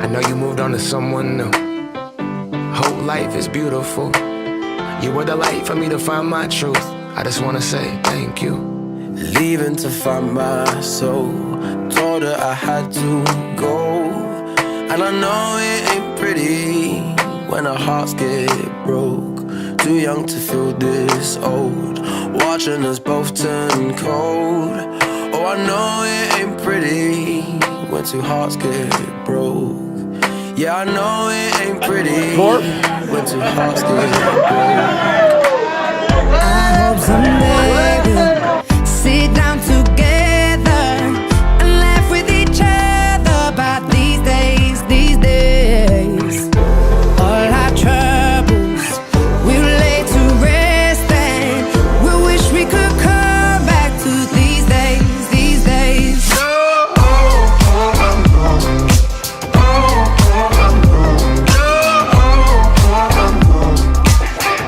know you moved on to someone new. Whole life is beautiful. You were the light for me to find my truth. I just wanna say thank you. Leaving to find my soul. Told her I had to go. And I know it ain't pretty when our hearts get broke. Too young to feel this old, watching us both turn cold. Oh, I know it ain't pretty when two hearts get broke. Yeah, I know it ain't pretty when two hearts get broke. I hope someday we'll sit down together and laugh with each other about these days, these days. All our troubles we'll lay to rest, and we wish we could come back to these days, these days.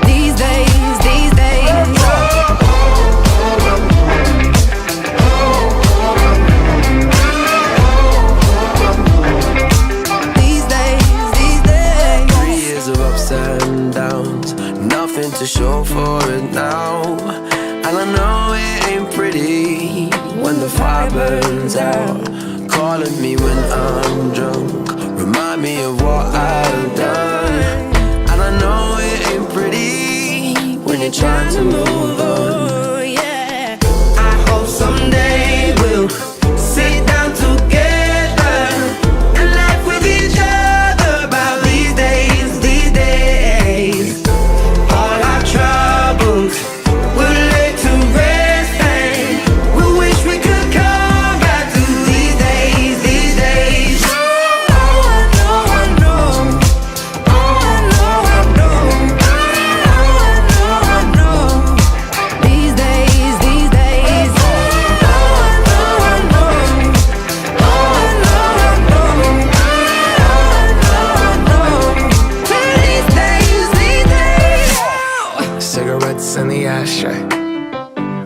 These days, these days. These days, these days. 3 years of ups and downs, nothing to show for it now. And I know it ain't pretty when the fire burns out. Calling me when I'm drunk, remind me of what I've done. And I know it ain't pretty when you're trying to move on. Oh, yeah. I hope someday we'll sit down together and laugh with each other about these days, these days. All our troubles we'll lay to rest, and we wish we could come back to these days, these days. Oh, I know, I know. Oh, I know, I know. Oh, I know, I know. These days, these days. Oh, I know, I know. Oh, I know, I know. Oh, I know, I know. These days, these days. Cigarettes in the ashtray,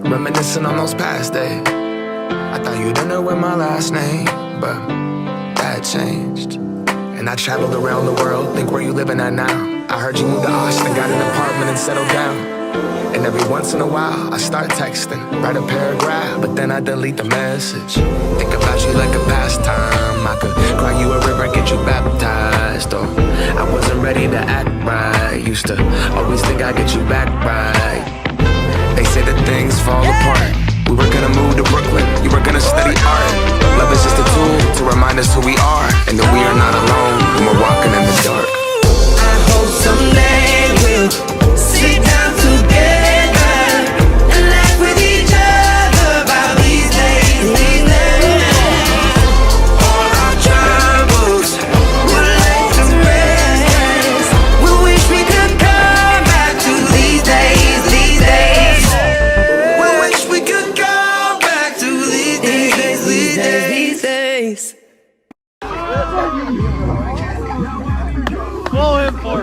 reminiscing on those past days. I thought you didn't know my last name, but that changed. And I traveled around the world, think where you living at now. I heard you moved to Austin, got an apartment and settled down. And every once in a while, I start texting, write a paragraph, but then I delete the message. Think about you like a pastime. I could cry you a river, get you baptized. Or I wasn't ready to act right. Used to always think I'd get you back right. They say that things fall apart. We were gonna move to Brooklyn, you were gonna study art. Love is just a tool to remind us who we are, and that we are not alone when we're walking in the dark. I hope someday we'll sit down together and laugh with each other about these days, these days. All our troubles we'll lay to rest. We wish we could come back to these days, these days. We wish we could come back to these days, these days, these days. Blow him for